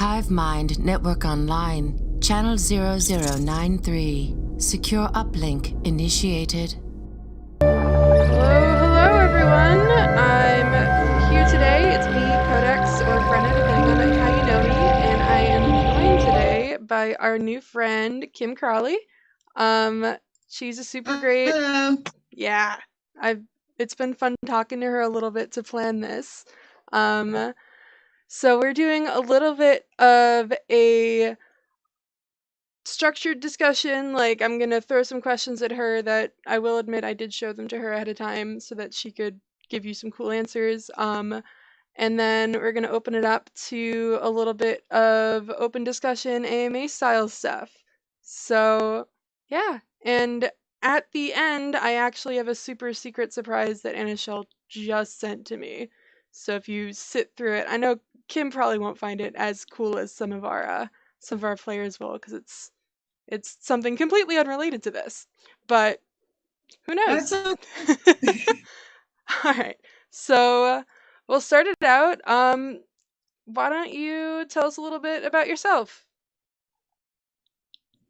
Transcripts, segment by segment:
HiveMind Network Online, Channel 0093. Secure uplink initiated. Hello everyone. I'm here today. It's me, Codex, or Brenna, depending on how you know me, and I am joined today by our new friend, Kim Crawley. She's a super great. Hello. Yeah, it's been fun talking to her a little bit to plan this. So we're doing a little bit of a structured discussion. Like, I'm gonna throw some questions at her that I will admit I did show them to her ahead of time so that she could give you some cool answers. And then we're gonna open it up to a little bit of open discussion, AMA style stuff. So yeah, and at the end, I actually have a super secret surprise that Anna Shell just sent to me. So if you sit through it, I know Kim probably won't find it as cool as some of our players will, because it's something completely unrelated to this. But who knows? That's okay. All right, so we'll start it out. Why don't you tell us a little bit about yourself?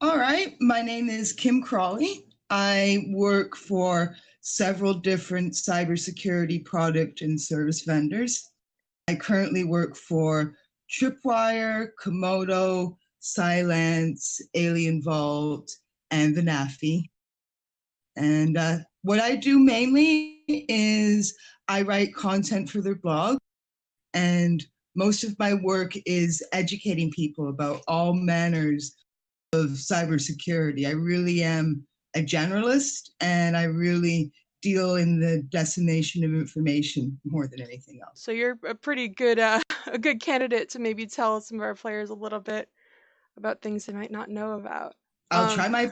All right. My name is Kim Crawley. I work for several different cybersecurity product and service vendors. I currently work for Tripwire, Komodo, Cylance, Alien Vault, and the NAFI. And what I do mainly is I write content for their blog, and most of my work is educating people about all manners of cybersecurity. I really am a generalist, and I really deal in the dissemination of information more than anything else. So you're a pretty good a good candidate to maybe tell some of our players a little bit about things they might not know about. I'll try my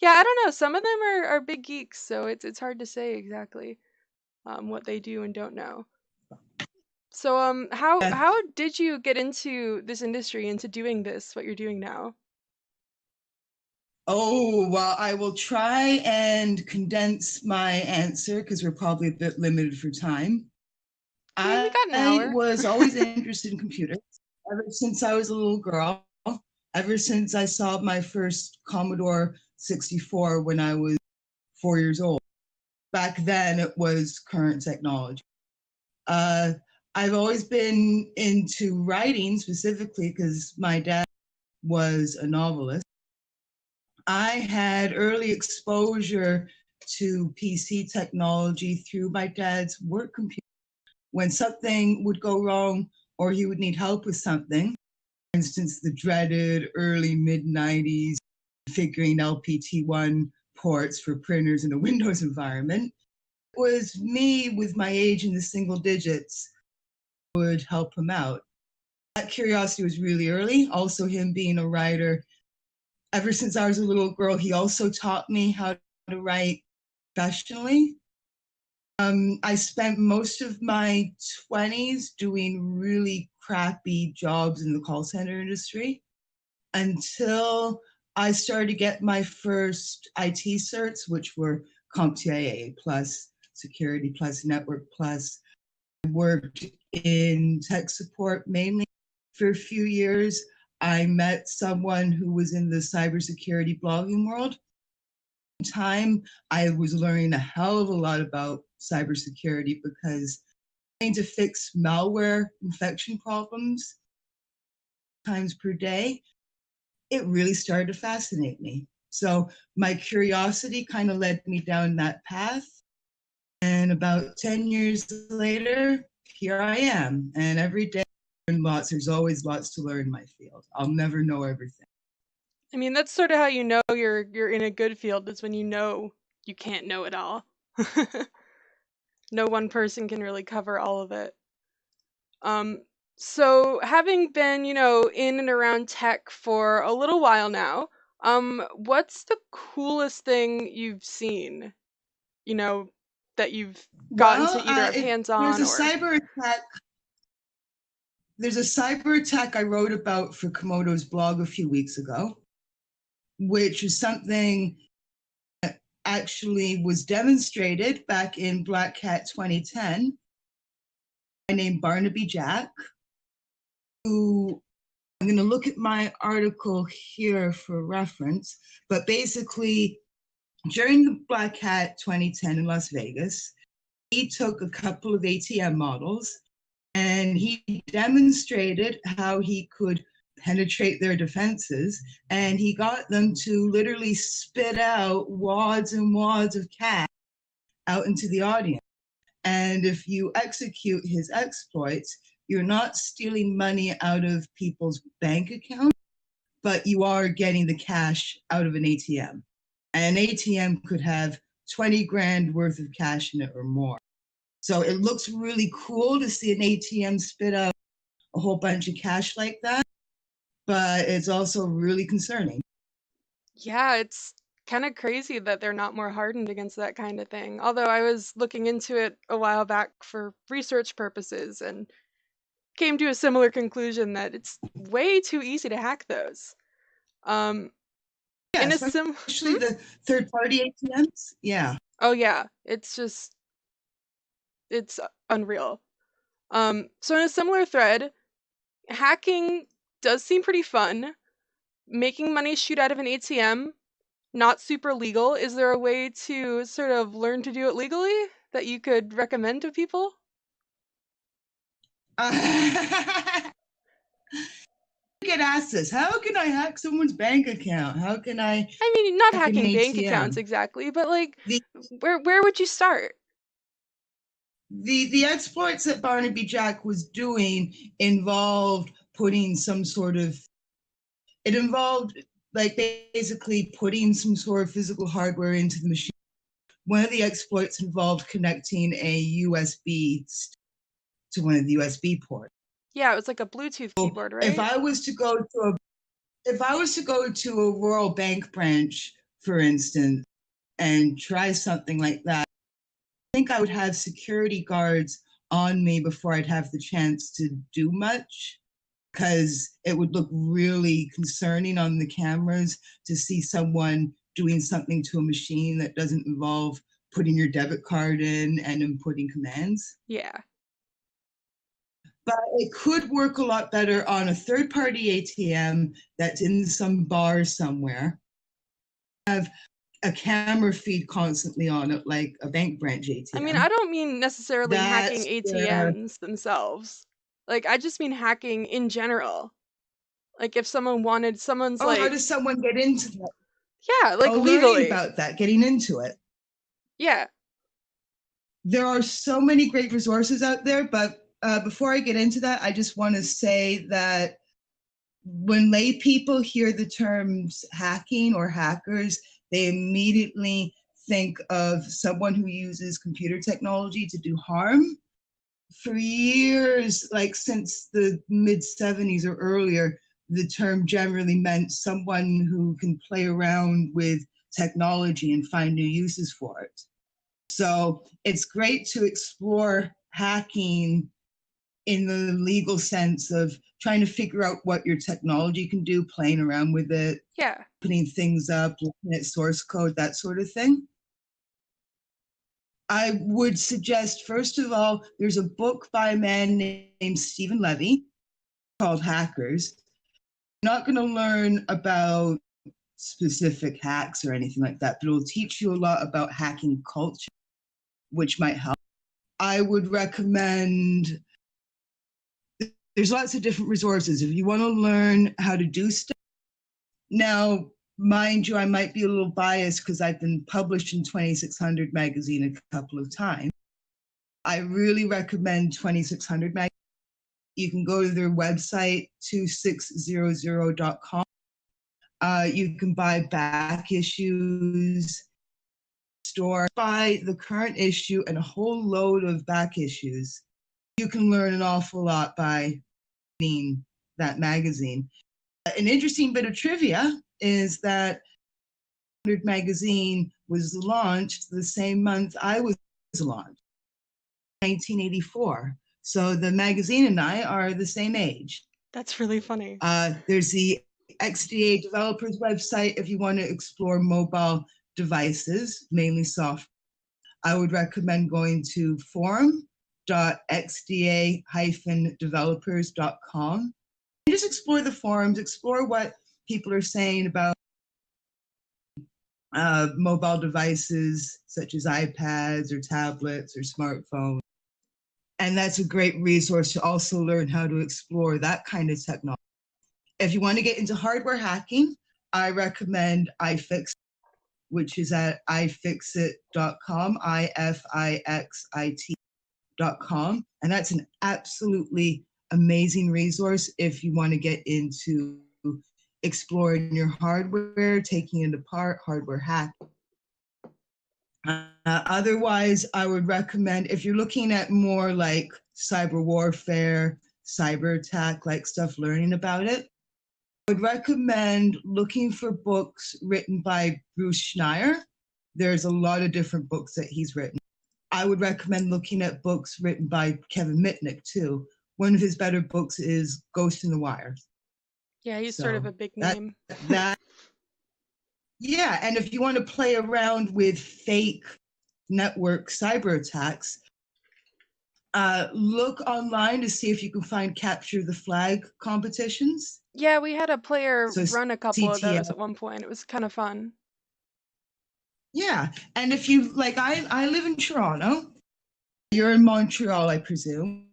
Yeah, I don't know. Some of them are big geeks, so it's hard to say exactly what they do and don't know. So how did you get into this industry, into doing this, what you're doing now? Oh, well, I will try and condense my answer because we're probably a bit limited for time. Yeah, we got an I hour. was always interested in computers ever since I was a little girl, ever since I saw my first Commodore 64 when I was 4 years old. Back then, it was current technology. I've always been into writing specifically because my dad was a novelist. I had early exposure to PC technology through my dad's work computer. When something would go wrong or he would need help with something, for instance, the dreaded early mid-90s figuring LPT1 ports for printers in a Windows environment, it was me with my age in the single digits would help him out. That curiosity was really early. Also, him being a writer. Ever since I was a little girl, he also taught me how to write professionally. I spent most of my 20s doing really crappy jobs in the call center industry until I started to get my first IT certs, which were CompTIA plus, Security plus, Network plus. I worked in tech support mainly for a few years. I met someone who was in the cybersecurity blogging world. At the time, I was learning a hell of a lot about cybersecurity because trying to fix malware infection problems times per day, it really started to fascinate me. So my curiosity kind of led me down that path. And about 10 years later, here I am. And every day I learn lots. There's always lots to learn in my field. I'll never know everything. I mean, that's sort of how you know you're in a good field, is when you know you can't know it all. No one person can really cover all of it. So having been, in and around tech for a little while now, what's the coolest thing you've seen, that you've gotten to either have hands on There's a cyber attack. There's a cyber attack I wrote about for Komodo's blog a few weeks ago, which is something that actually was demonstrated back in Black Hat 2010. I named Barnaby Jack. I'm going to look at my article here for reference, but basically during the Black Hat 2010 in Las Vegas, he took a couple of ATM models and he demonstrated how he could penetrate their defenses, and he got them to literally spit out wads and wads of cash out into the audience. And if you execute his exploits, you're not stealing money out of people's bank accounts, but you are getting the cash out of an ATM. And an ATM could have 20 grand worth of cash in it or more. So it looks really cool to see an ATM spit out a whole bunch of cash like that, but it's also really concerning. Yeah, it's kind of crazy that they're not more hardened against that kind of thing. Although I was looking into it a while back for research purposes and came to a similar conclusion that it's way too easy to hack those. Yeah, In a especially the third-party ATMs. Yeah. Oh yeah, it's unreal. So in a similar thread, hacking does seem pretty fun. Making money shoot out of an ATM, not super legal. Is there a way to sort of learn to do it legally that you could recommend to people? I get asked this. How can I hack someone's bank account? How can I mean, not hack an hacking bank ATM? accounts exactly, but like, The, where would you start? the exploits that Barnaby Jack was doing involved putting some sort of, it involved like basically putting some sort of physical hardware into the machine. One of the exploits involved connecting a USB to one of the USB ports. Yeah, it was like a Bluetooth keyboard, right? If I was to go to a Royal Bank branch, for instance, and try something like that, I think I would have security guards on me before I'd have the chance to do much, because it would look really concerning on the cameras to see someone doing something to a machine that doesn't involve putting your debit card in and inputting commands. Yeah. But it could work a lot better on a third-party ATM that's in some bar somewhere. Have a camera feed constantly on it, like a bank branch ATM. I mean, I don't mean necessarily hacking ATMs themselves. Like, I just mean hacking in general. Like, if someone wanted someone's like... how does someone get into that? Yeah, like legally. Learning about that, getting into it. Yeah. There are so many great resources out there, but before I get into that, I just want to say that when lay people hear the terms hacking or hackers, they immediately think of someone who uses computer technology to do harm. For years, like since the mid-70s or earlier, the term generally meant someone who can play around with technology and find new uses for it. So it's great to explore hacking in the legal sense of trying to figure out what your technology can do, playing around with it, putting things up, looking at source code, that sort of thing. I would suggest, first of all, there's a book by a man named Stephen Levy called Hackers. You're not going to learn about specific hacks or anything like that, but it will teach you a lot about hacking culture, which might help. I would recommend, there's lots of different resources. If you want to learn how to do stuff, now, mind you, I might be a little biased because I've been published in 2600 magazine a couple of times. I really recommend 2600 magazine. You can go to their website, 2600.com. You can buy back issues, buy the current issue and a whole load of back issues. You can learn an awful lot by reading that magazine. An interesting bit of trivia is that 100 magazine was launched the same month I was launched, 1984. So the magazine and I are the same age. That's really funny. There's the XDA developers website if you want to explore mobile devices, mainly software. I would recommend going to forum.xda-developers.com. just explore the forums, explore what people are saying about mobile devices such as iPads or tablets or smartphones. And that's a great resource to also learn how to explore that kind of technology. If you want to get into hardware hacking, I recommend iFixit, which is at ifixit.com, ifixit.com. And that's an absolutely amazing resource if you want to get into exploring your hardware, taking it apart, hardware hack. Otherwise, I would recommend, if you're looking at more like cyber warfare, cyber attack, like stuff, learning about it, I would recommend looking for books written by Bruce Schneier. There's a lot of different books that he's written. I would recommend looking at books written by Kevin Mitnick too. One of his better books is Ghost in the Wire. Yeah, he's sort of a big name. Yeah, and if you want to play around with fake network cyber attacks, look online to see if you can find capture the flag competitions. Yeah, we had a player run a couple CTF. of those at one point. It was kind of fun. Yeah, and if you, like, I live in Toronto. You're in Montreal, I presume.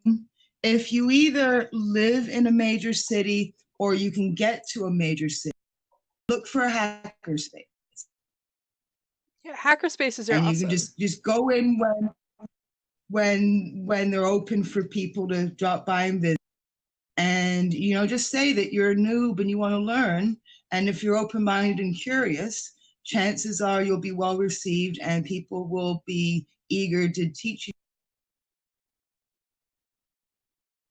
If you either live in a major city or you can get to a major city, look for a hackerspace. Yeah, hackerspaces are and awesome. You can just go in when they're open for people to drop by and visit. And, you know, just say that you're a noob and you want to learn. And if you're open-minded and curious, chances are you'll be well received and people will be eager to teach you.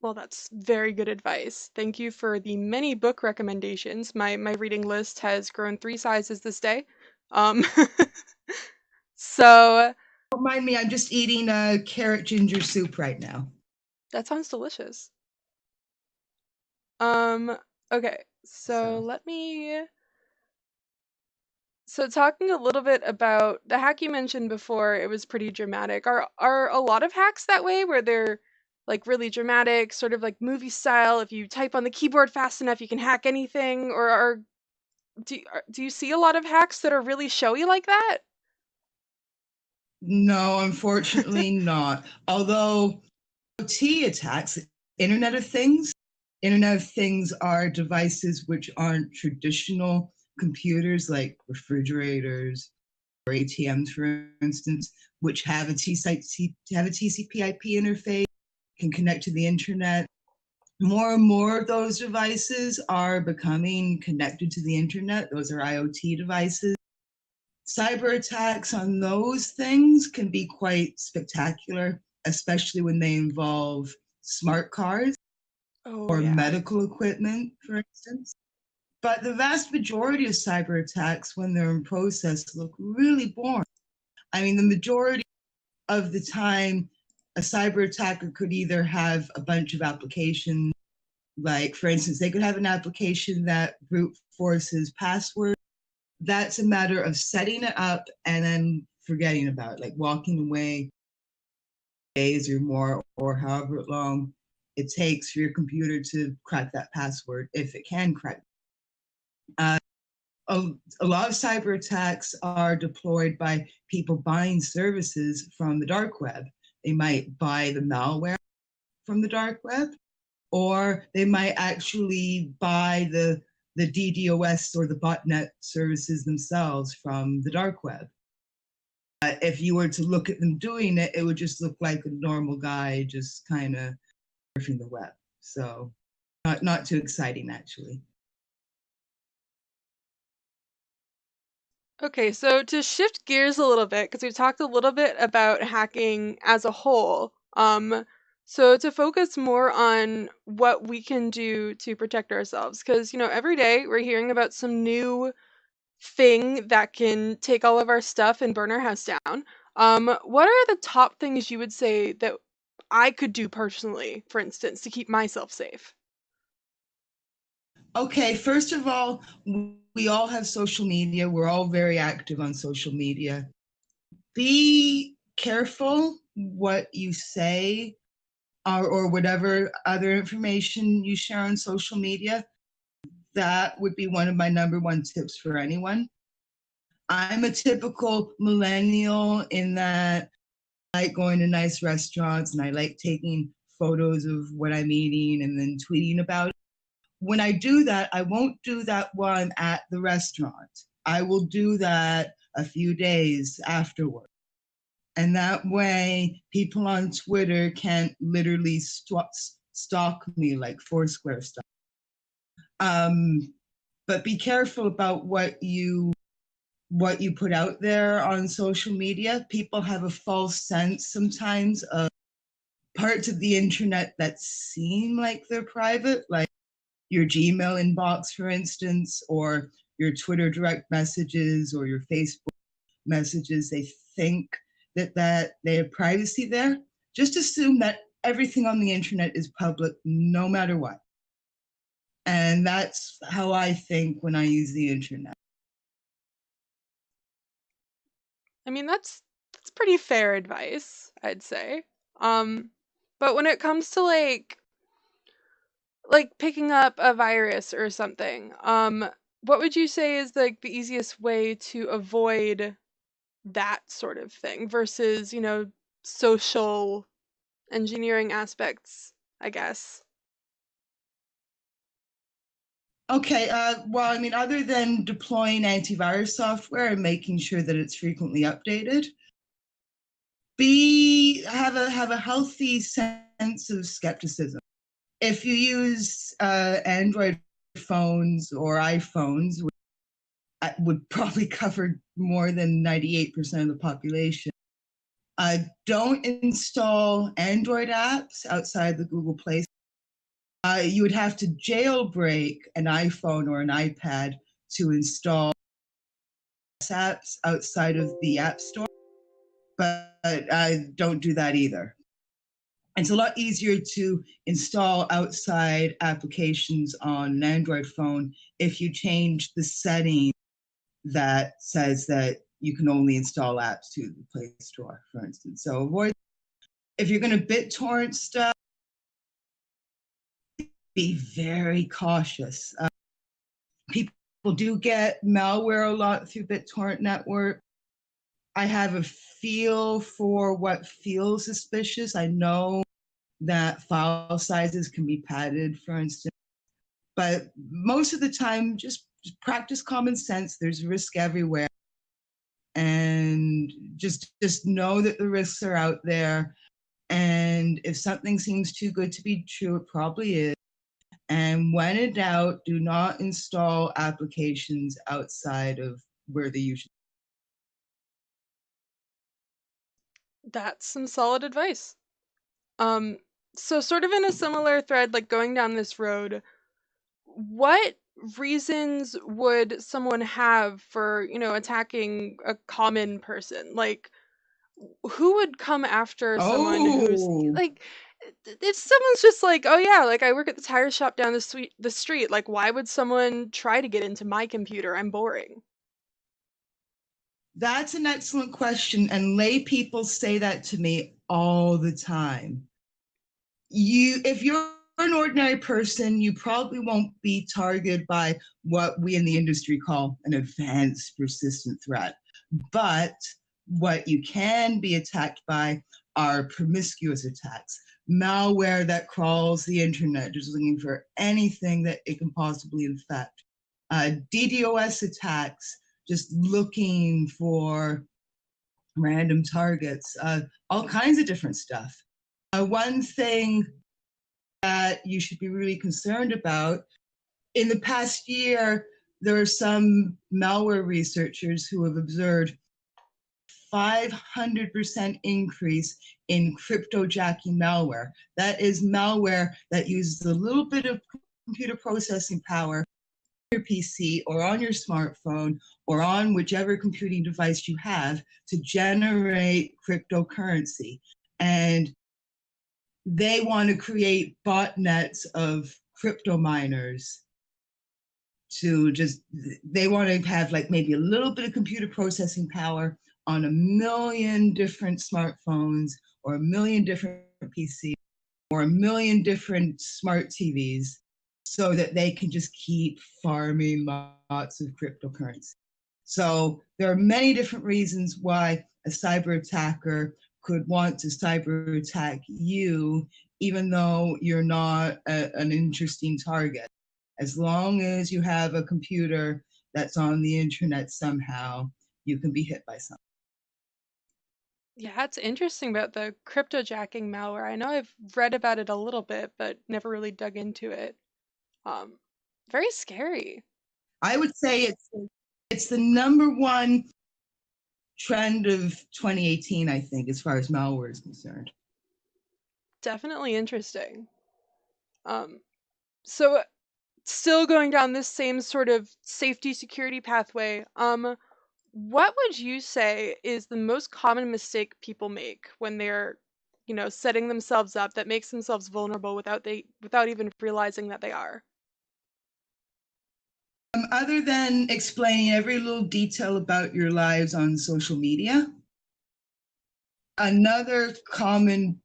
Well, that's very good advice. Thank you for the many book recommendations. My reading list has grown 3 sizes this day. So don't mind me, I'm just eating a carrot ginger soup right now. That sounds delicious. Okay, so So talking a little bit about the hack you mentioned before, it was pretty dramatic. Are a lot of hacks that way, where they're like really dramatic, sort of like movie style? If you type on the keyboard fast enough, you can hack anything. Or do you see a lot of hacks that are really showy like that? No, unfortunately not. Although IoT attacks, Internet of Things are devices which aren't traditional computers like refrigerators or ATMs, for instance, which have a TCP/IP interface, can connect to the internet. More and more of those devices are becoming connected to the internet. Those are IoT devices. Cyber attacks on those things can be quite spectacular, especially when they involve smart cars or medical equipment, for instance. But the vast majority of cyber attacks, when they're in process, look really boring. I mean, the majority of the time, a cyber attacker could either have a bunch of applications, like, for instance, they could have an application that brute forces passwords. That's a matter of setting it up and then forgetting about it, like walking away days or more, or however long it takes for your computer to crack that password, if it can crack. A lot of cyber attacks are deployed by people buying services from the dark web. They might buy the malware from the dark web, or they might actually buy the DDoS or the botnet services themselves from the dark web. If you were to look at them doing it, it would just look like a normal guy just kind of surfing the web. So not too exciting, actually. Okay, so to shift gears a little bit, because we've talked a little bit about hacking as a whole, so to focus more on what we can do to protect ourselves, because, you know, every day we're hearing about some new thing that can take all of our stuff and burn our house down. What are the top things you would say that I could do personally, for instance, to keep myself safe? Okay, first of all, we all have social media. We're all very active on social media. Be careful what you say or whatever other information you share on social media. That would be one of my number one tips for anyone. I'm a typical millennial in that I like going to nice restaurants and I like taking photos of what I'm eating and then tweeting about it. When I do that, I won't do that while I'm at the restaurant. I will do that a few days afterward. And that way, people on Twitter can't literally stalk me like Foursquare stuff. But be careful about what you put out there on social media. People have a false sense sometimes of parts of the internet that seem like they're private, like your Gmail inbox, for instance, or your Twitter direct messages or your Facebook messages. They think that they have privacy there. Just assume that everything on the internet is public no matter what. And that's how I think when I use the internet. I mean, that's pretty fair advice, I'd say. But when it comes to like picking up a virus or something, what would you say is like the easiest way to avoid that sort of thing versus, social engineering aspects, I guess? Okay, well, I mean, other than deploying antivirus software and making sure that it's frequently updated, have a healthy sense of skepticism. If you use Android phones or iPhones, which would probably cover more than 98% of the population, don't install Android apps outside the Google Play. You would have to jailbreak an iPhone or an iPad to install apps outside of the App Store, but don't do that either. It's a lot easier to install outside applications on an Android phone if you change the setting that says that you can only install apps to the Play Store, for instance. So avoid, if you're going to BitTorrent stuff, be very cautious. People do get malware a lot through BitTorrent network. I have a feel for what feels suspicious. I know that file sizes can be padded, for instance, but most of the time, just practice common sense. There's risk everywhere, and just know that the risks are out there. And if something seems too good to be true, it probably is. And when in doubt, do not install applications outside of where they usually. That's some solid advice. So sort of in a similar thread, like going down this road, what reasons would someone have for, attacking a common person? Like, who would come after someone who's like, if someone's just like, oh yeah, like I work at the tire shop down the street, like why would someone try to get into my computer? I'm boring. That's an excellent question, and lay people say that to me all the time. If you're an ordinary person, you probably won't be targeted by what we in the industry call an advanced persistent threat. But what you can be attacked by are promiscuous attacks, malware that crawls the internet, just looking for anything that it can possibly infect, DDoS attacks, just looking for random targets, all kinds of different stuff. One thing that you should be really concerned about, in the past year, there are some malware researchers who have observed 500% increase in cryptojacking malware. That is malware that uses a little bit of computer processing power on your PC or on your smartphone or on whichever computing device you have to generate cryptocurrency. And they want to create botnets of crypto miners they want to have like maybe a little bit of computer processing power on 1 million different smartphones or 1 million different PCs or a million different smart TVs so that they can just keep farming lots of cryptocurrency. So there are many different reasons why a cyber attacker could want to cyber attack you, even though you're not an interesting target. As long as you have a computer that's on the internet somehow, you can be hit by something. Yeah, it's interesting about the cryptojacking malware. I know I've read about it a little bit, but never really dug into it. Very scary. I would say it's the number one trend of 2018, I think, as far as malware is concerned. Definitely interesting. So still going down this same sort of safety security pathway, what would you say is the most common mistake people make when they're, setting themselves up that makes themselves vulnerable without even realizing that they are? Other than explaining every little detail about your lives on social media, another common,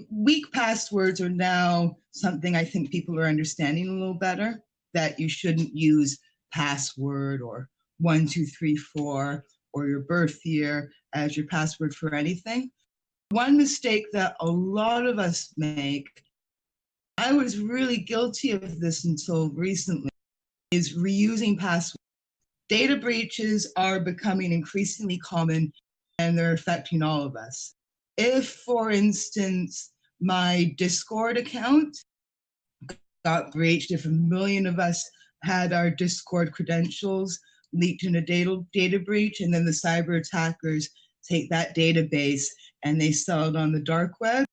weak passwords are now something I think people are understanding a little better, that you shouldn't use password or 1234 or your birth year as your password for anything. One mistake that a lot of us make, I was really guilty of this until recently, is reusing passwords. Data breaches are becoming increasingly common and they're affecting all of us. If, for instance, my Discord account got breached, if a million of us had our Discord credentials leaked in a data breach, and then the cyber attackers take that database and they sell it on the dark web,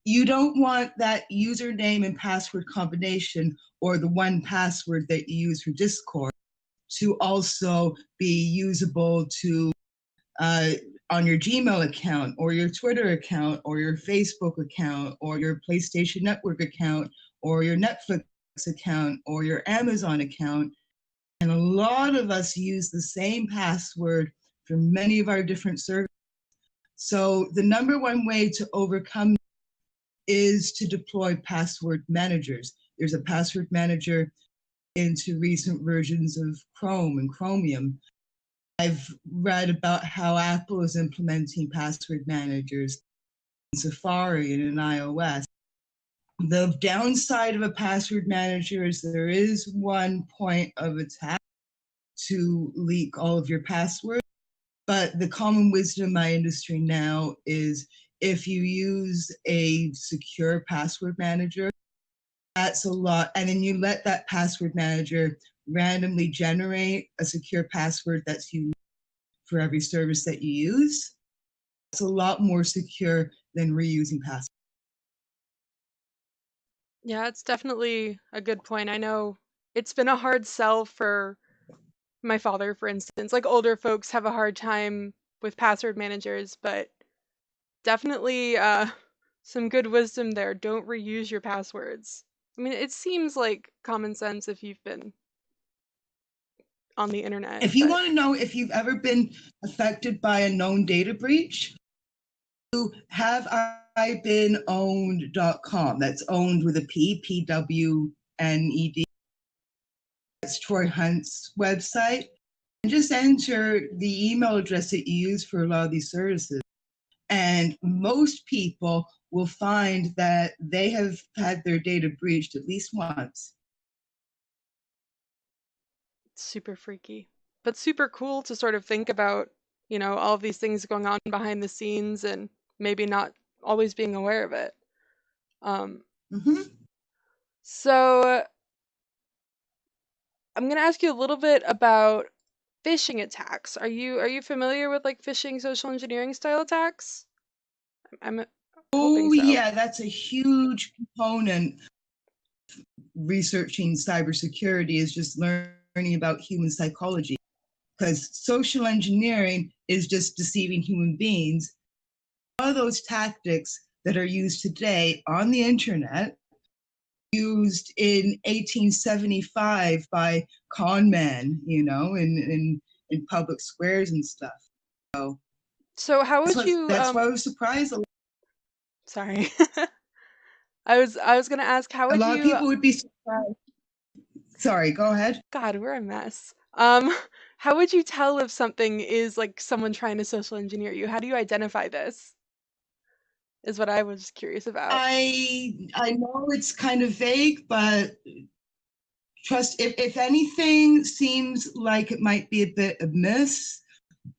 you don't want that username and password combination or the one password that you use for Discord to also be usable to on your Gmail account or your Twitter account or your Facebook account or your PlayStation Network account or your Netflix account or your Amazon account. And a lot of us use the same password for many of our different services. So the number one way to overcome is to deploy password managers. There's a password manager into recent versions of Chrome and Chromium. I've read about how Apple is implementing password managers in Safari and in iOS. The downside of a password manager is there is one point of attack to leak all of your passwords, but the common wisdom in my industry now is if you use a secure password manager, that's a lot. And then you let that password manager randomly generate a secure password that's unique for every service that you use. It's a lot more secure than reusing passwords. Yeah, it's definitely a good point. I know it's been a hard sell for my father, for instance. Like older folks have a hard time with password managers, but definitely some good wisdom there. Don't reuse your passwords. I mean, it seems like common sense if you've been on the internet. If you want to know if you've ever been affected by a known data breach, you have IBeenOwned.com. That's owned with a P, P-W-N-E-D. That's Troy Hunt's website. And just enter the email address that you use for a lot of these services. And most people will find that they have had their data breached at least once. It's super freaky, but super cool to sort of think about, all of these things going on behind the scenes and maybe not always being aware of it. So I'm going to ask you a little bit about phishing attacks. Are you familiar with like phishing social engineering style attacks? I'm hoping so. Yeah, that's a huge component. Researching cybersecurity is just learning about human psychology, because social engineering is just deceiving human beings. All those tactics that are used today on the internet, used in 1875 by con men, in public squares and stuff. So how would you? That's why I was surprised. Sorry. I was gonna ask, how A would lot of you? people would be surprised. Sorry, go ahead. God, we're a mess. How would you tell if something is like someone trying to social engineer you? How do you identify this? Is what I was curious about. I know it's kind of vague, but trust, if anything seems like it might be a bit amiss,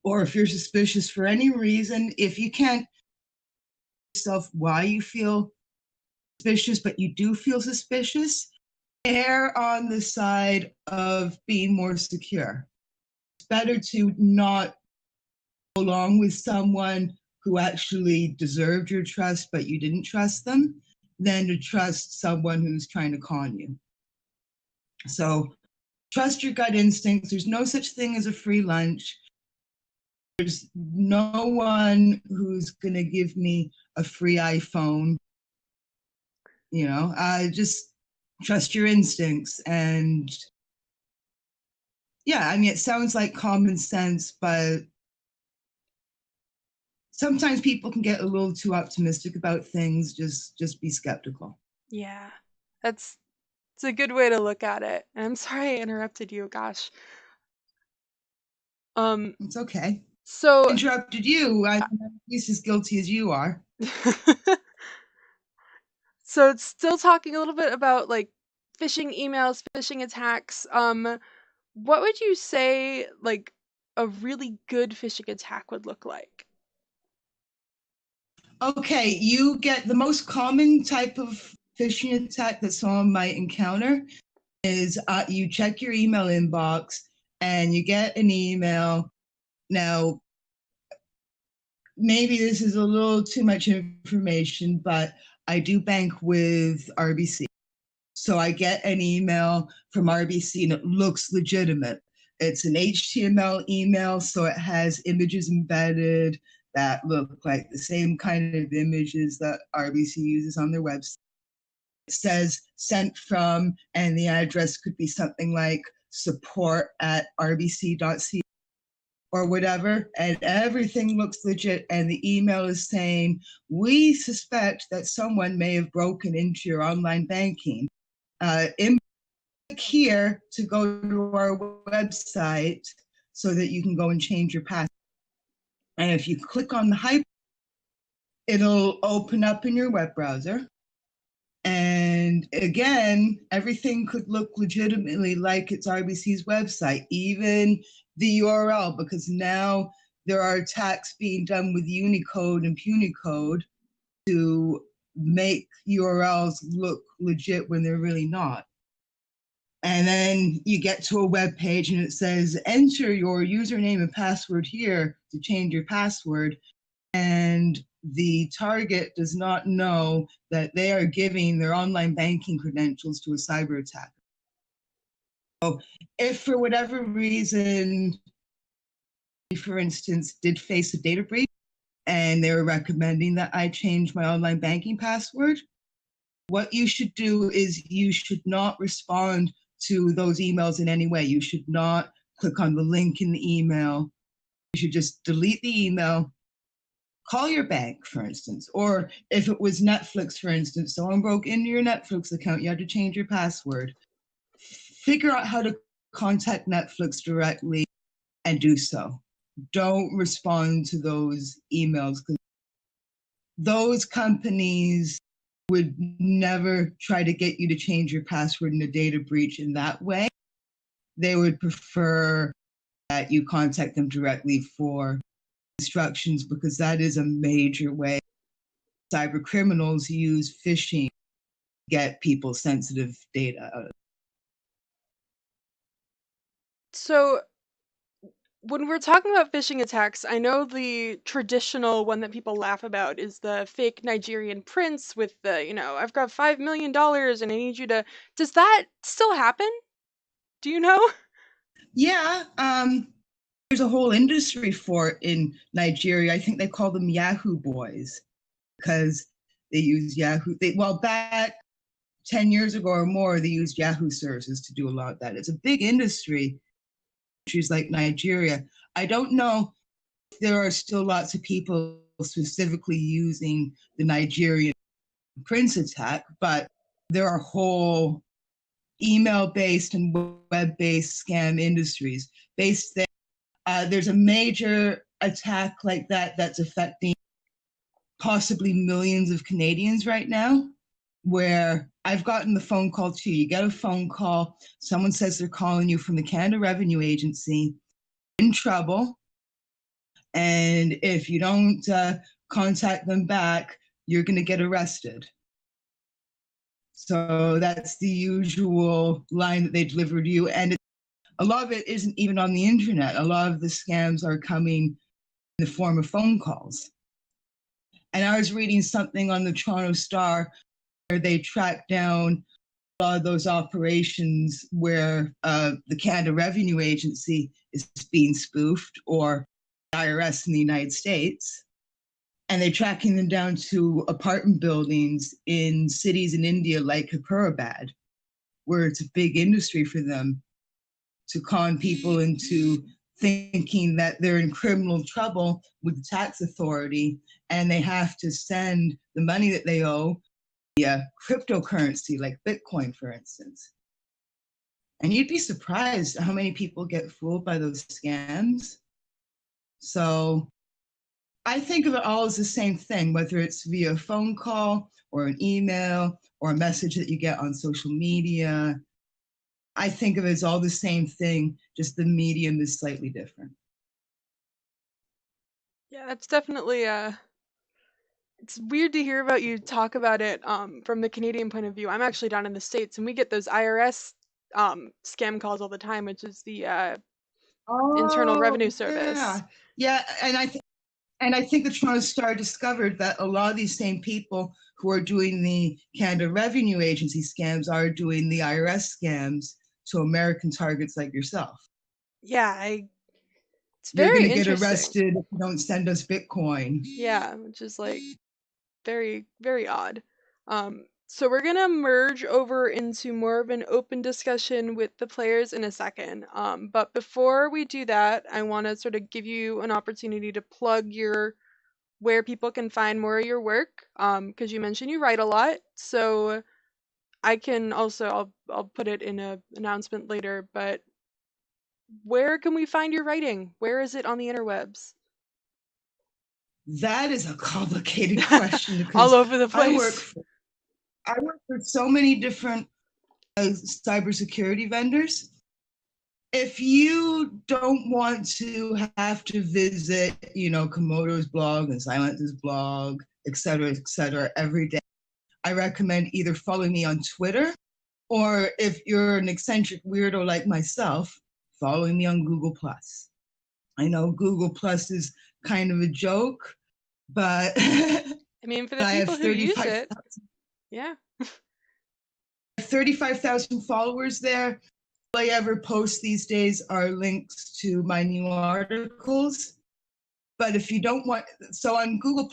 or if you're suspicious for any reason, if you can't yourself why you feel suspicious, but you do feel suspicious, err on the side of being more secure. It's better to not go along with someone who actually deserved your trust, but you didn't trust them, than to trust someone who's trying to con you. So trust your gut instincts. There's no such thing as a free lunch. There's no one who's going to give me a free iPhone. Just trust your instincts. And yeah, I mean, it sounds like common sense, but sometimes people can get a little too optimistic about things. Just be skeptical. Yeah, it's a good way to look at it. And I'm sorry I interrupted you. Gosh. It's okay. So Interrupted you. I'm at least as guilty as you are. So it's still talking a little bit about like phishing emails, phishing attacks. What would you say like a really good phishing attack would look like? Okay, you get the most common type of phishing attack that someone might encounter is you check your email inbox and you get an email. Now, maybe this is a little too much information, but I do bank with RBC. So I get an email from RBC and it looks legitimate. It's an HTML email, so it has images embedded that look like the same kind of images that RBC uses on their website. It says sent from, and the address could be something like support@rbc.ca or whatever, and everything looks legit, and the email is saying, we suspect that someone may have broken into your online banking. Here to go to our website so that you can go and change your password. And if you click on the hyperlink, it'll open up in your web browser. And again, everything could look legitimately like it's RBC's website, even the URL, because now there are attacks being done with Unicode and Punicode to make URLs look legit when they're really not. And then you get to a web page and it says, enter your username and password here to change your password. And the target does not know that they are giving their online banking credentials to a cyber attacker. So if for whatever reason, for instance, did face a data breach and they were recommending that I change my online banking password, what you should do is you should not respond to those emails in any way. You should not click on the link in the email. You should just delete the email, call your bank, for instance, or if it was Netflix, for instance, someone broke into your Netflix account, you had to change your password. Figure out how to contact Netflix directly and do so. Don't respond to those emails because those companies would never try to get you to change your password in a data breach in that way. They would prefer that you contact them directly for instructions because that is a major way cyber criminals use phishing to get people's sensitive data out of. So when we're talking about phishing attacks, I know the traditional one that people laugh about is the fake Nigerian prince with the, I've got $5 million and I need you to. Does that still happen? Do you know? Yeah, there's a whole industry for it in Nigeria. I think they call them Yahoo boys because they use Yahoo. Back 10 years ago or more, they used Yahoo services to do a lot of that. It's a big industry. Countries like Nigeria. I don't know if there are still lots of people specifically using the Nigerian prince attack, but there are whole email-based and web-based scam industries based there. There's a major attack like that that's affecting possibly millions of Canadians right now, where I've gotten the phone call too. You get a phone call, someone says they're calling you from the Canada Revenue Agency, in trouble, and if you don't contact them back, you're going to get arrested. So that's the usual line that they deliver to you. And a lot of it isn't even on the internet. A lot of the scams are coming in the form of phone calls. And I was reading something on the Toronto Star where they tracked down a lot of those operations where the Canada Revenue Agency is being spoofed, or IRS in the United States. And they're tracking them down to apartment buildings in cities in India like Hyderabad, where it's a big industry for them to con people into thinking that they're in criminal trouble with the tax authority, and they have to send the money that they owe via cryptocurrency like Bitcoin, for instance. And you'd be surprised how many people get fooled by those scams. So I think of it all as the same thing, whether it's via a phone call or an email or a message that you get on social media. I think of it as all the same thing, just the medium is slightly different. Yeah, that's definitely it's weird to hear about you talk about it from the Canadian point of view. I'm actually down in the States, and we get those IRS scam calls all the time, which is the Internal Revenue Service. Yeah, and I think the Toronto Star discovered that a lot of these same people who are doing the Canada Revenue Agency scams are doing the IRS scams to American targets like yourself. Yeah, it's You're very going to get interesting. arrested if you don't send us Bitcoin. Yeah, which is like very, very odd. So we're gonna merge over into more of an open discussion with the players in a second. But before we do that, I want to sort of give you an opportunity to plug where people can find more of your work. Because you mentioned you write a lot, so I can also I'll put it in a announcement later. But where can we find your writing? Where is it on the interwebs? That is a complicated question because all over the place. I work for so many different cybersecurity vendors. If you don't want to have to visit, Komodo's blog and Silence's blog, et cetera, every day, I recommend either following me on Twitter, or if you're an eccentric weirdo like myself, following me on Google+. I know Google+ is kind of a joke, but I mean, for the people who use it, yeah. 35,000 followers there. All I ever post these days are links to my new articles. But if you don't want, so on Google+,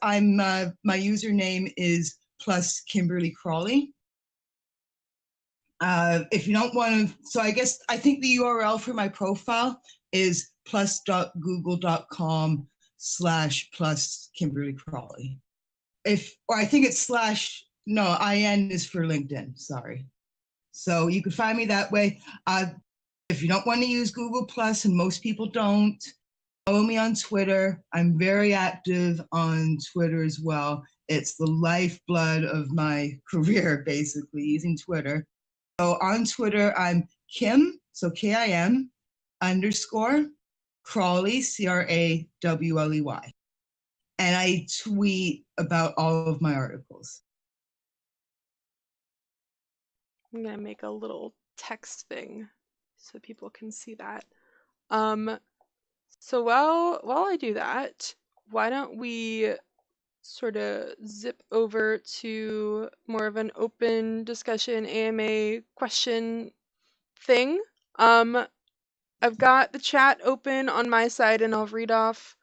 I'm my username is plus Kimberly Crawley. If you don't want to, so I think the URL for my profile is plus.google.com/plus Kimberly Crawley. Or I think it's IN is for LinkedIn, sorry. So you can find me that way. If you don't want to use Google+, and most people don't, follow me on Twitter. I'm very active on Twitter as well. It's the lifeblood of my career, basically, using Twitter. So on Twitter, I'm Kim, so KIM, _ Crawley, CRAWLEY. And I tweet about all of my articles. I'm going to make a little text thing so people can see that. So while I do that, why don't we sort of zip over to more of an open discussion AMA question thing. I've got the chat open on my side, and I'll read off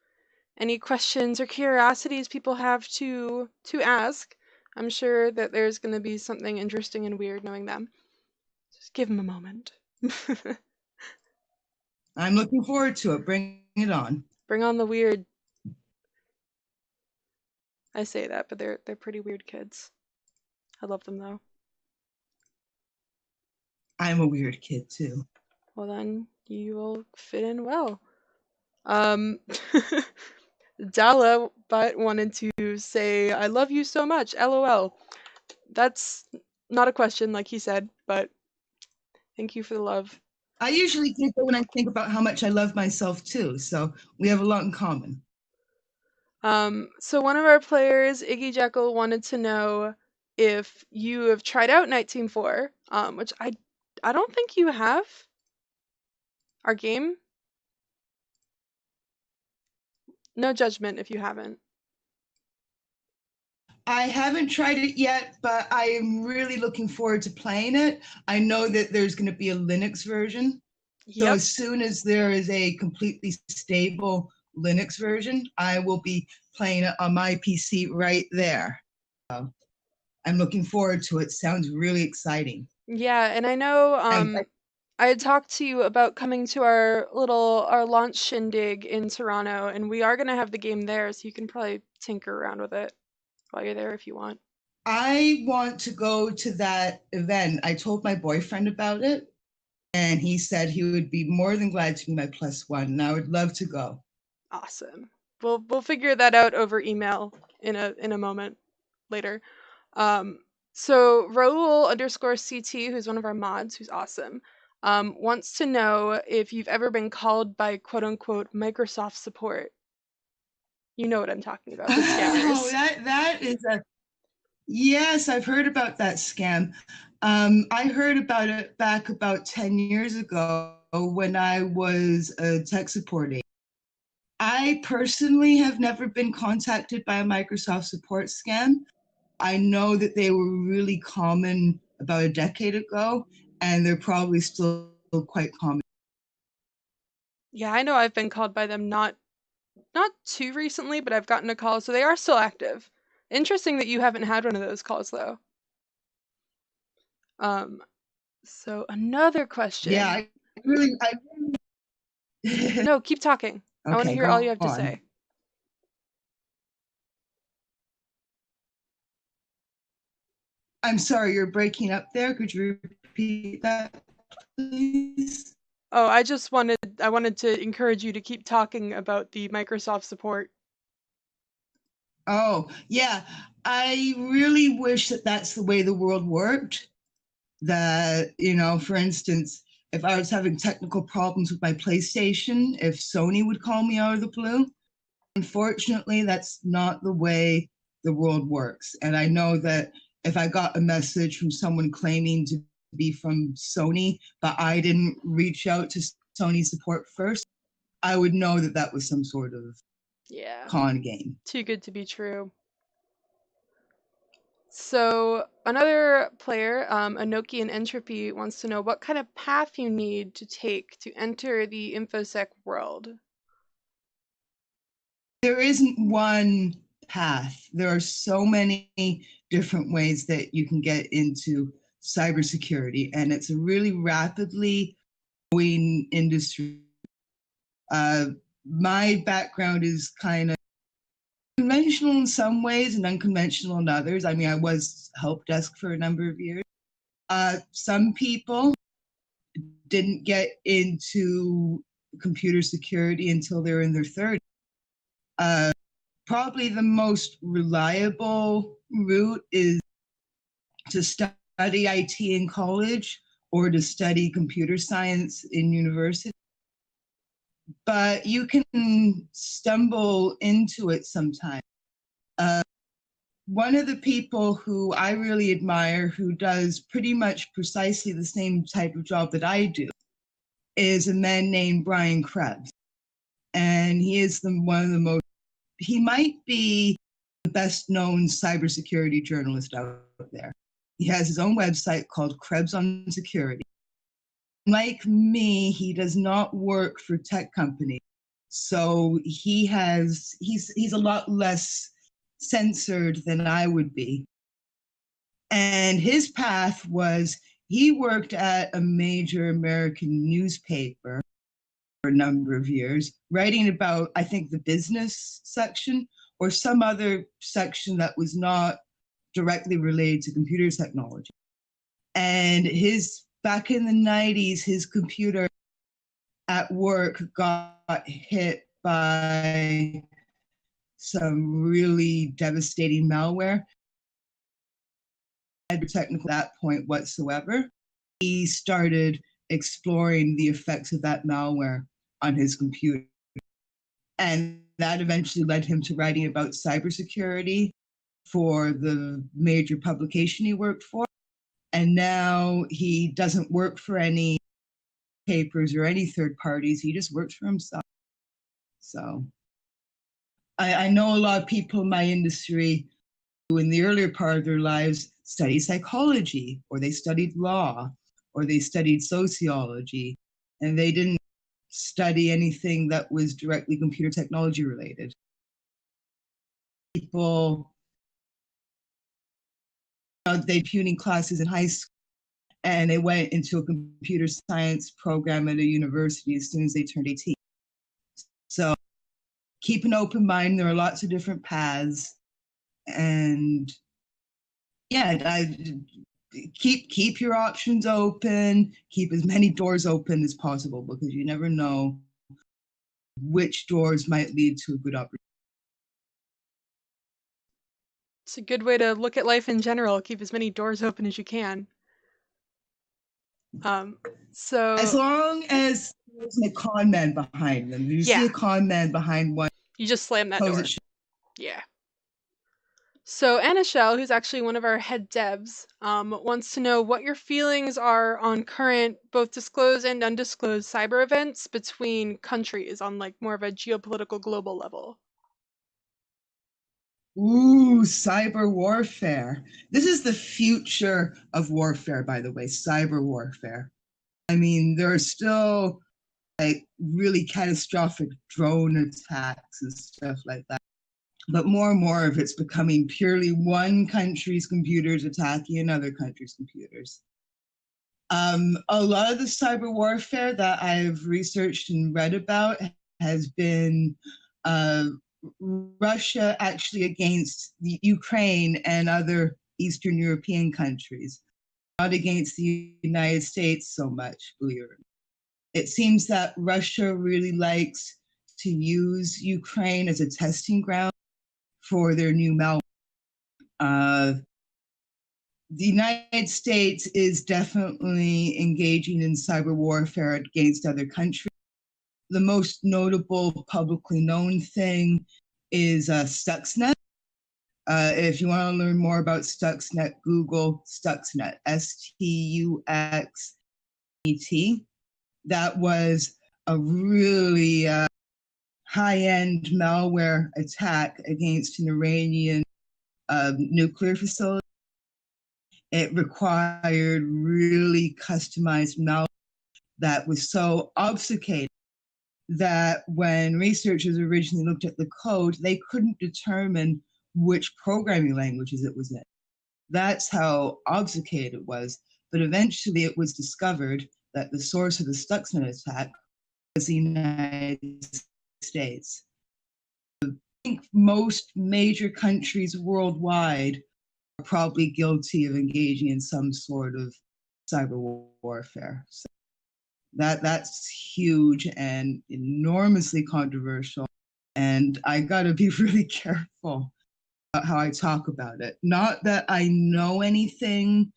any questions or curiosities people have to ask. I'm sure that there's going to be something interesting and weird knowing them. Just give them a moment. I'm looking forward to it. Bring it on. Bring on the weird. I say that, but they're pretty weird kids. I love them though. I'm a weird kid too. Well, then you will fit in well. Dalla but wanted to say, I love you so much, LOL. That's not a question, like he said, but thank you for the love. I usually think that when I think about how much I love myself too, so we have a lot in common. So one of our players, Iggy Jekyll, wanted to know if you have tried out NITE Team 4, which I don't think you have. Our game. No judgment if you haven't. I haven't tried it yet, but I am really looking forward to playing it. I know that there's going to be a Linux version. So as soon as there is a completely stable Linux version, I will be playing it on my PC right there. So I'm looking forward to it. Sounds really exciting. Yeah, and I know I had talked to you about coming to our launch shindig in Toronto, and we are going to have the game there, so you can probably tinker around with it while you're there if you want. I want to go to that event. I told my boyfriend about it, and he said he would be more than glad to be my +1, and I would love to go. Awesome. We'll figure that out over email in a moment later. So Raul_CT, who's one of our mods, who's awesome, wants to know if you've ever been called by quote unquote Microsoft support. You know what I'm talking about, the scammers. Oh, that is a yes, I've heard about that scam. I heard about it back about 10 years ago when I was a tech support agent. I personally have never been contacted by a Microsoft support scam. I know that they were really common about a decade ago, and they're probably still quite common. Yeah, I know I've been called by them not too recently, but I've gotten a call, so they are still active. Interesting that you haven't had one of those calls though. So another question. Yeah, I really No, keep talking. I want to hear all you have to say. I'm sorry, you're breaking up there. Could you repeat that, please? Oh, I wanted to encourage you to keep talking about the Microsoft support. Oh, yeah. I really wish that that's the way the world worked. That, for instance, if I was having technical problems with my PlayStation, if Sony would call me out of the blue. Unfortunately, that's not the way the world works. And I know that if I got a message from someone claiming to be from Sony, but I didn't reach out to Sony support first, I would know that that was some sort of con game. Too good to be true. So another player, Enochian Entropy, wants to know what kind of path you need to take to enter the InfoSec world. There isn't one path. There are so many different ways that you can get into cybersecurity, and it's a really rapidly growing industry. My background is kind of conventional in some ways and unconventional in others. I mean, I was help desk for a number of years. Some people didn't get into computer security until they're in their 30s. Probably the most reliable route is to study IT in college or to study computer science in university. But you can stumble into it sometimes. One of the people who I really admire, who does pretty much precisely the same type of job that I do, is a man named Brian Krebs. And he is one of the most, he might be the best known cybersecurity journalist out there. He has his own website called Krebs on Security. Like me, he does not work for tech companies. So he's a lot less censored than I would be. And his path was, he worked at a major American newspaper for a number of years, writing about, I think, the business section, or some other section that was not directly related to computer technology. And back in the 90s, his computer at work got hit by some really devastating malware. Technical at that point whatsoever. He started exploring the effects of that malware on his computer. And that eventually led him to writing about cybersecurity for the major publication he worked for. And now he doesn't work for any papers or any third parties. He just works for himself. So I know a lot of people in my industry who in the earlier part of their lives studied psychology, or they studied law, or they studied sociology, and they didn't study anything that was directly computer technology related. People, they tuning classes in high school, and they went into a computer science program at a university as soon as they turned 18. So keep an open mind. There are lots of different paths. And yeah, keep your options open, keep as many doors open as possible, because you never know which doors might lead to a good opportunity. It's a good way to look at life in general. Keep as many doors open as you can. So as long as there's a con man behind them, you see a con man behind one, you just slam that door. Yeah. So Anna Shell, who's actually one of our head devs, wants to know what your feelings are on current both disclosed and undisclosed cyber events between countries on like more of a geopolitical global level. Ooh, cyber warfare. This is the future of warfare, by the way, cyber warfare. I mean, there are still like really catastrophic drone attacks and stuff like that. But more and more of it's becoming purely one country's computers attacking another country's computers. A lot of the cyber warfare that I've researched and read about has been Russia actually against the Ukraine and other Eastern European countries, not against the United States so much, believe it or not. It seems that Russia really likes to use Ukraine as a testing ground for their new malware. The United States is definitely engaging in cyber warfare against other countries. The most notable publicly known thing is Stuxnet. If you want to learn more about Stuxnet, Google Stuxnet, Stuxnet. That was a really high-end malware attack against an Iranian nuclear facility. It required really customized malware that was so obfuscated that when researchers originally looked at the code, they couldn't determine which programming languages it was in. That's how obfuscated it was. But eventually it was discovered that the source of the Stuxnet attack was the United States. I think most major countries worldwide are probably guilty of engaging in some sort of cyber warfare. So that's huge and enormously controversial. And I gotta be really careful about how I talk about it. Not that I know anything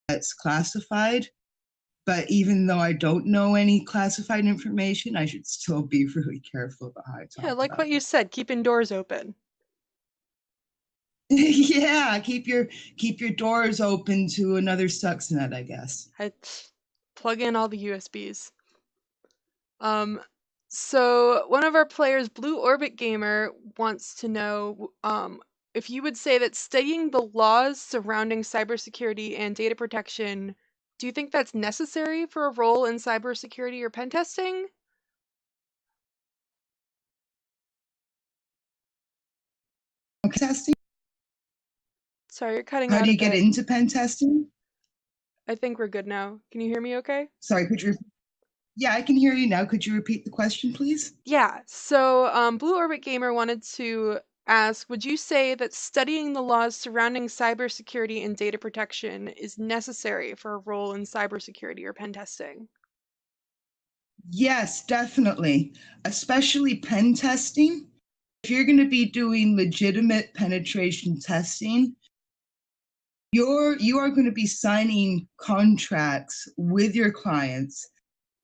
that's classified, but even though I don't know any classified information, I should still be really careful about how I talk. Yeah, like what you said, keeping doors open. Yeah, keep your doors open to another Stuxnet, I guess. I plug in all the USBs. So one of our players, Blue Orbit Gamer, wants to know if you would say that studying the laws surrounding cybersecurity and data protection, do you think that's necessary for a role in cybersecurity or pen testing? Testing? Sorry, you're cutting out. How do you get into pen testing? I think we're good now. Can you hear me okay? Sorry, could you? Yeah, I can hear you now. Could you repeat the question, please? Yeah, so Blue Orbit Gamer wanted to asks, would you say that studying the laws surrounding cybersecurity and data protection is necessary for a role in cybersecurity or pen testing? Yes, definitely. Especially pen testing. If you're going to be doing legitimate penetration testing, you are going to be signing contracts with your clients.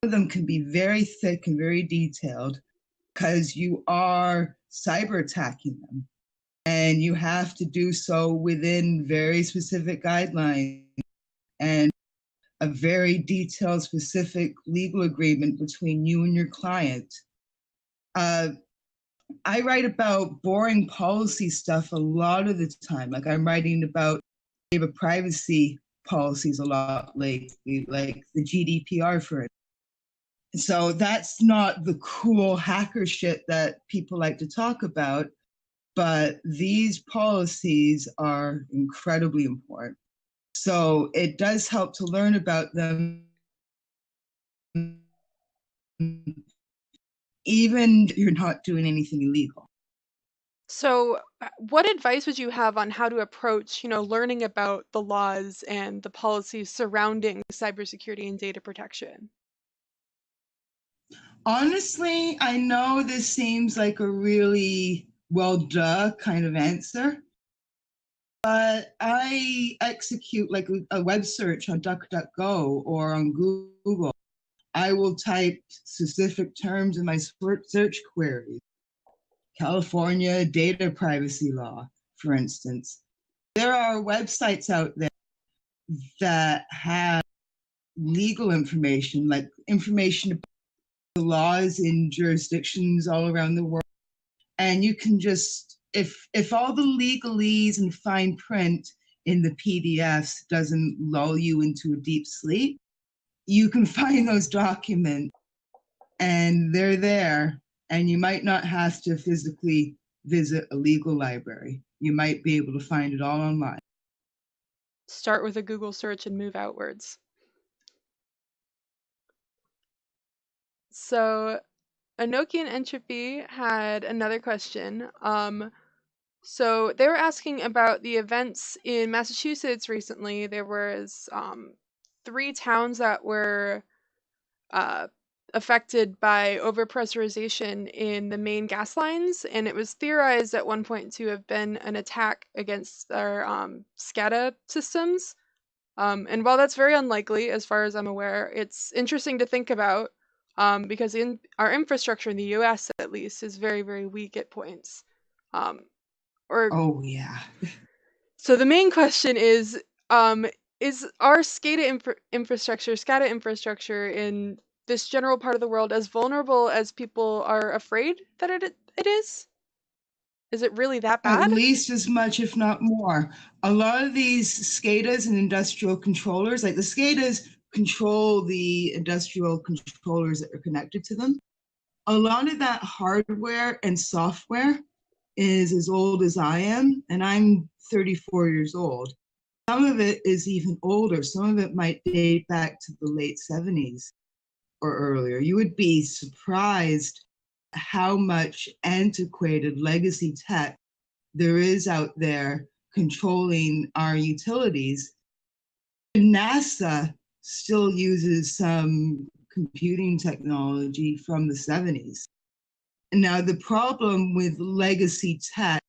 Some of them can be very thick and very detailed because you are cyber attacking them. And you have to do so within very specific guidelines and a very detailed, specific legal agreement between you and your client. I write about boring policy stuff a lot of the time. Like I'm writing about data privacy policies a lot lately, like the GDPR for it. So that's not the cool hacker shit that people like to talk about, but these policies are incredibly important. So it does help to learn about them, even if you're not doing anything illegal. So, what advice would you have on how to approach, learning about the laws and the policies surrounding cybersecurity and data protection? Honestly, I know this seems like a really well, duh kind of answer, but I execute like a web search on DuckDuckGo or on Google. I will type specific terms in my search queries. California data privacy law, for instance. There are websites out there that have legal information, like information about the laws in jurisdictions all around the world. And you can just, if all the legalese and fine print in the PDFs doesn't lull you into a deep sleep, you can find those documents and they're there, and you might not have to physically visit a legal library. You might be able to find it all online. Start with a Google search and move outwards. So, Enochian Entropy had another question. So they were asking about the events in Massachusetts recently. There was 3 towns that were affected by overpressurization in the main gas lines, and it was theorized at one point to have been an attack against their SCADA systems. And while that's very unlikely, as far as I'm aware, it's interesting to think about because our infrastructure in the US, at least, is very, very weak at points. Oh, yeah. So the main question is our SCADA infrastructure in this general part of the world as vulnerable as people are afraid that it is? Is it really that At bad? least as much, if not more. A lot of these SCADAs and industrial controllers, like the SCADAs control the industrial controllers that are connected to them. A lot of that hardware and software is as old as I am, and I'm 34 years old. Some of it is even older. Some of it might date back to the late 70s or earlier. You would be surprised how much antiquated legacy tech there is out there controlling our utilities. NASA still uses some computing technology from the 70s. Now, the problem with legacy tech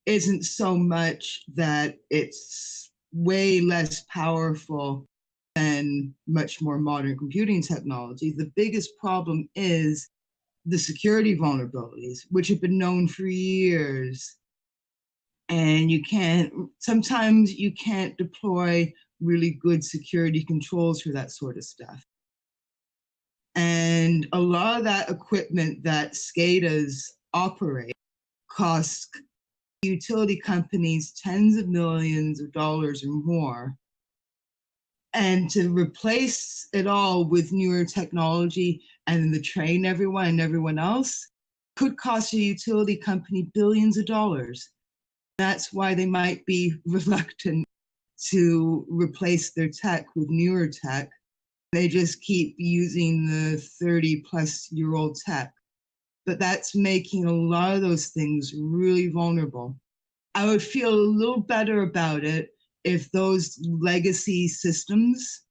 isn't so much that it's way less powerful than much more modern computing technology. The biggest problem is the security vulnerabilities, which have been known for years. And sometimes you can't deploy really good security controls for that sort of stuff. And a lot of that equipment that SCADAs operate costs utility companies tens of millions of dollars or more. And to replace it all with newer technology and then to train everyone and everyone else could cost a utility company billions of dollars. That's why they might be reluctant to replace their tech with newer tech. They just keep using the 30-plus-year-old tech. but that's making a lot of those things really vulnerable. I would feel a little better about it if those legacy systems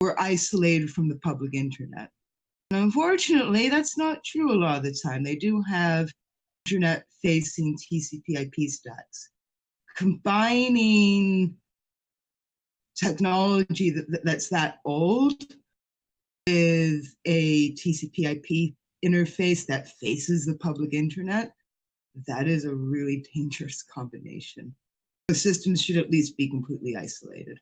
were isolated from the public internet. And unfortunately, that's not true a lot of the time. They do have internet-facing TCP/IP stacks. Combining technology that's that old with a TCP/IP interface that faces the public internet, that is a really dangerous combination. The systems should at least be completely isolated.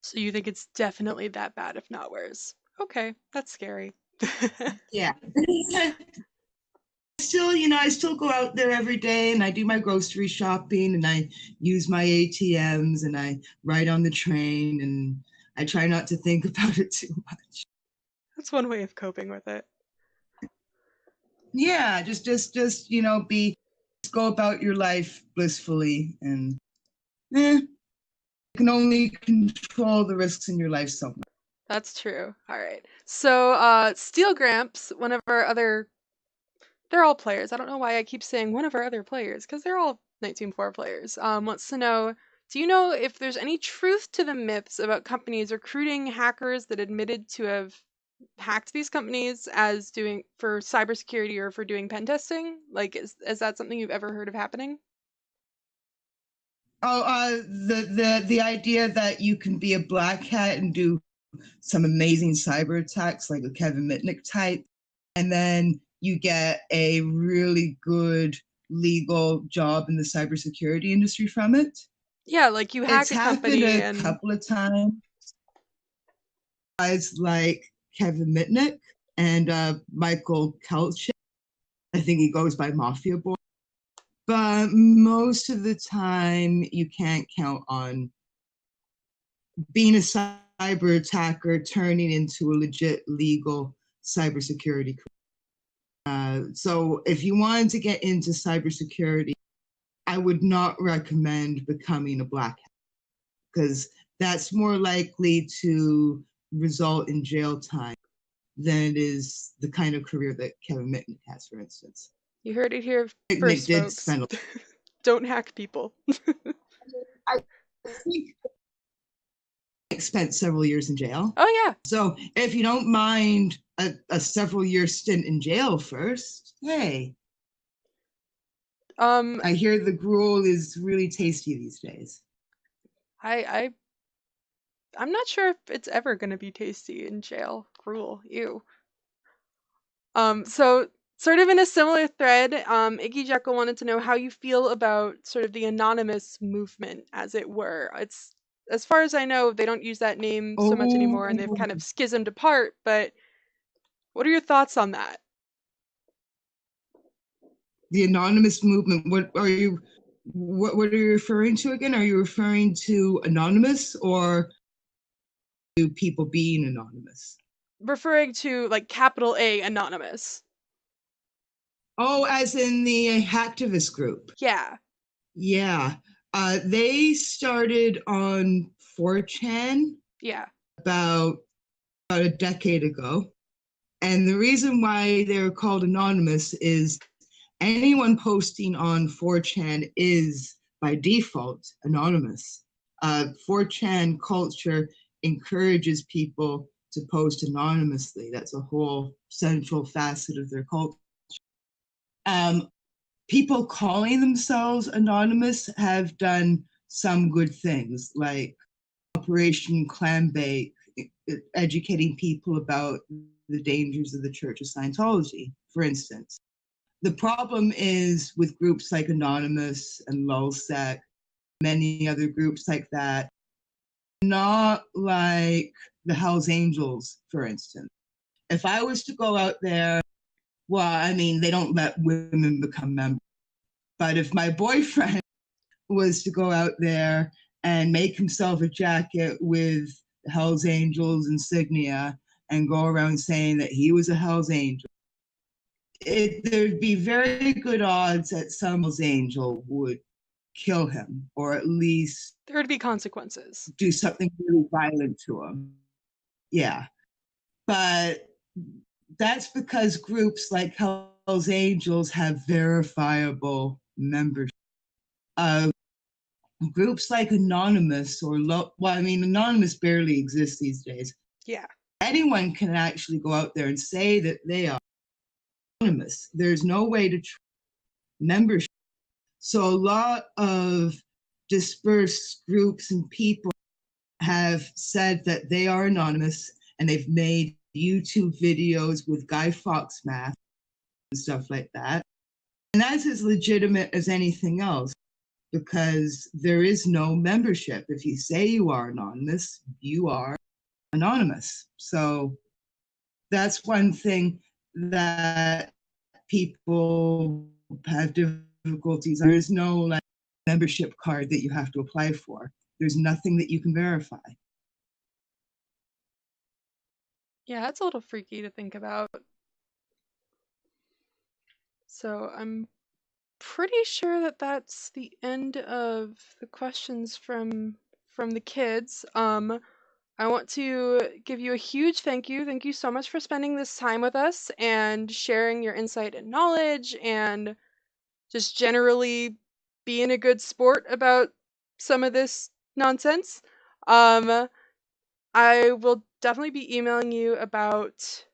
So you think it's definitely that bad, if not worse? Okay, that's scary. Yeah. I still go out there every day and I do my grocery shopping and I use my ATMs and I ride on the train and I try not to think about it too much. That's one way of coping with it. Yeah, just go about your life blissfully and you can only control the risks in your life so much. That's true. All right. So Steel Gramps, one of our other, they're all players. I don't know why I keep saying one of our other players, because they're all NITE Team 4 players, wants to know, do you know if there's any truth to the myths about companies recruiting hackers that admitted to have hacked these companies as doing for cybersecurity or for doing pen testing? Like, is that something you've ever heard of happening? Oh, the idea that you can be a black hat and do some amazing cyber attacks like a Kevin Mitnick type, and then you get a really good legal job in the cybersecurity industry from it. Yeah, like you hack It's a company happened a couple of times. Guys like Kevin Mitnick and Michael Kelch. I think he goes by Mafia Boy. But most of the time, you can't count on being a cyber attacker turning into a legit legal cybersecurity career. So if you wanted to get into cybersecurity, I would not recommend becoming a black hat because that's more likely to result in jail time than it is the kind of career that Kevin Mitnick has, for instance. You heard it here Mitnick first, did folks. spend Don't hack people. I think spent several years in jail. Oh yeah. So if you don't mind a several year stint in jail first, hey. I hear the gruel is really tasty these days. I'm not sure if it's ever gonna be tasty in jail. Gruel, ew. So sort of in a similar thread, Iggy Jekyll wanted to know how you feel about sort of the anonymous movement, as it were. It's, as far as I know, they don't use that name so much anymore, and they've kind of schismed apart. But what are your thoughts on that? The anonymous movement. What are you referring to again? Are you referring to anonymous or to people being anonymous? Referring to like capital A anonymous. Oh, as in the hacktivist group. Yeah. Yeah. They started on 4chan. Yeah. About a decade ago. And the reason why they're called anonymous is anyone posting on 4chan is by default anonymous. 4chan culture encourages people to post anonymously. That's a whole central facet of their culture. People calling themselves anonymous have done some good things, like Operation Clambake, educating people about the dangers of the Church of Scientology, for instance. The problem is with groups like Anonymous and LulzSec, many other groups like that, not like the Hells Angels, for instance. If I was to go out there, well, I mean, they don't let women become members. But if my boyfriend was to go out there and make himself a jacket with the Hells Angels insignia and go around saying that he was a Hells Angel, there'd be very good odds that some Hells Angel would kill him, or at least there would be consequences. Do something really violent to him. Yeah. But that's because groups like Hell's Angels have verifiable membership. Groups like Anonymous Anonymous barely exists these days. Yeah. Anyone can actually go out there and say that they are anonymous. There's no way to track membership. So a lot of dispersed groups and people have said that they are anonymous, and they've made YouTube videos with Guy Fawkes masks and stuff like that. And that's as legitimate as anything else, because there is no membership. If you say you are anonymous, you are anonymous. So that's one thing that people have difficulties. There is no membership card that you have to apply for. There's nothing that you can verify. Yeah, that's a little freaky to think about. So I'm pretty sure that that's the end of the questions from the kids. I want to give you a huge thank you. Thank you so much for spending this time with us and sharing your insight and knowledge, and just generally being a good sport about some of this nonsense. I will definitely be emailing you about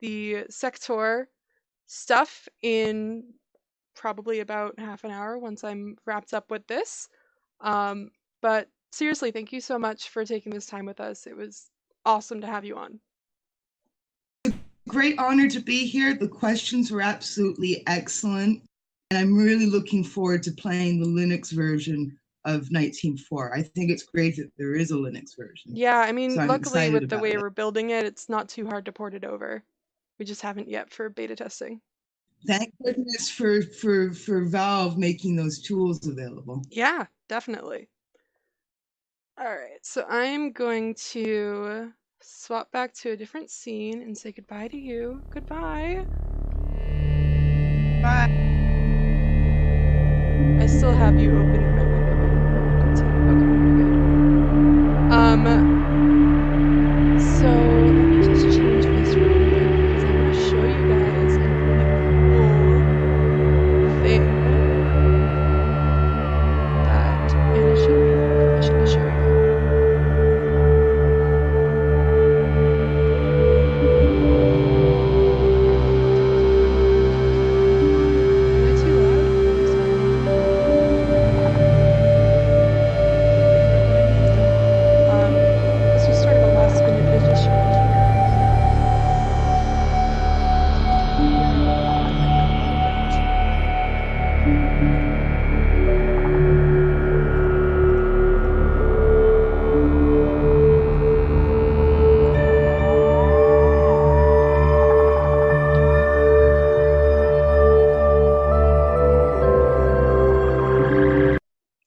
the Sector stuff in probably about half an hour once I'm wrapped up with this. But seriously, thank you so much for taking this time with us. It was awesome to have you on. Great honor to be here. The questions were absolutely excellent. And I'm really looking forward to playing the Linux version of NITE Team 4. I think it's great that there is a Linux version. Yeah, I mean, So luckily with the way it. we're building it, it's not too hard to port it over. We just haven't yet for beta testing. Thank goodness for Valve making those tools available. Yeah, definitely. All right, so I'm going to swap back to a different scene and say goodbye to you. Goodbye. Bye. I still have you opening my window. Okay, good. So let me just change this real quick because I want to show you guys a really cool thing that Anna showed me that I should show you. Am I too loud? I'm sorry. This was sort of a last minute addition here.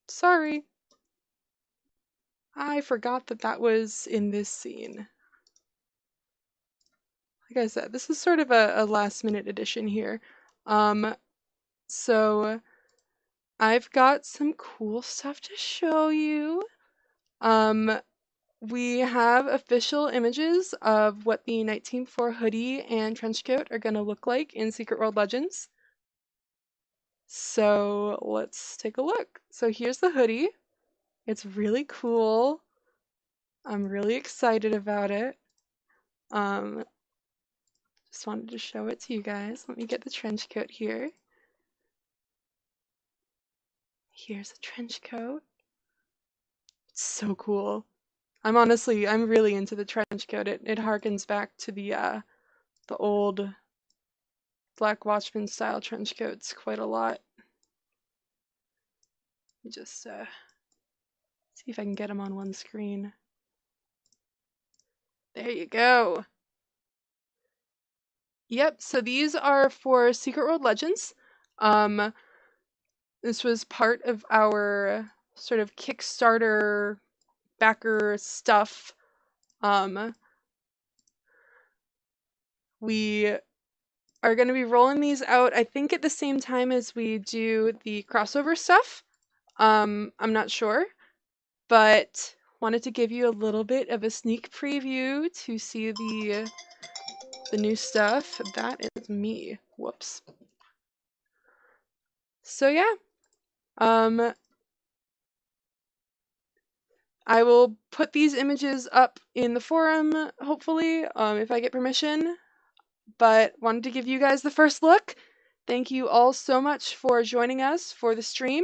Sorry. I forgot that that was in this scene. Like I said, this is sort of a last minute addition here. So I've got some cool stuff to show you. We have official images of what the NITE Team 4 hoodie and trench coat are going to look like in Secret World Legends. So let's take a look. So here's the hoodie. It's really cool. I'm really excited about it. Just wanted to show it to you guys. Let me get the trench coat here. Here's the trench coat. It's so cool. I'm really into the trench coat. It harkens back to the old Black Watchmen style trench coats quite a lot. Let me just see if I can get them on one screen. There you go. Yep, so these are for Secret World Legends. This was part of our sort of Kickstarter backer stuff. We are going to be rolling these out, I think, at the same time as we do the crossover stuff. I'm not sure, but wanted to give you a little bit of a sneak preview to see the the new stuff. That is me. Whoops. So yeah, I will put these images up in the forum, hopefully, if I get permission, but wanted to give you guys the first look. Thank you all so much for joining us for the stream,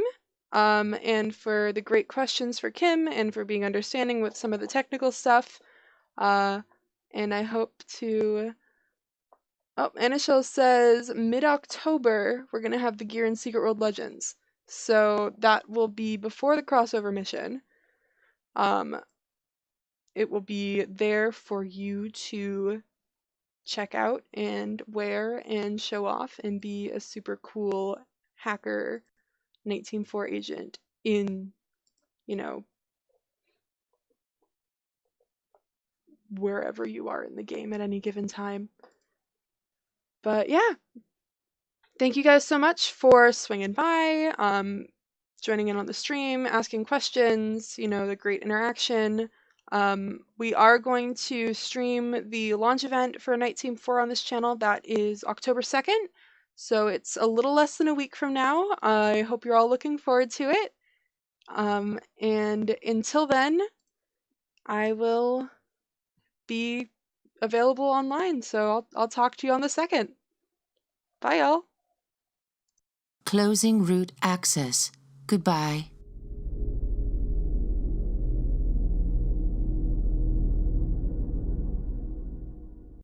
and for the great questions for Kim, and for being understanding with some of the technical stuff. And I hope to... Oh, Anishel says mid-October we're going to have the gear in Secret World Legends. So that will be before the crossover mission. It will be there for you to check out and wear and show off and be a super cool hacker NITE Team 4 agent in, you know, wherever you are in the game at any given time. But yeah, thank you guys so much for swinging by, joining in on the stream, asking questions, you know, the great interaction. We are going to stream the launch event for NITE Team 4 on this channel. That is October 2nd. So it's a little less than a week from now. I hope you're all looking forward to it. And until then, I will be available online. So I'll talk to you on the 2nd. Bye, y'all. Closing root access. Goodbye.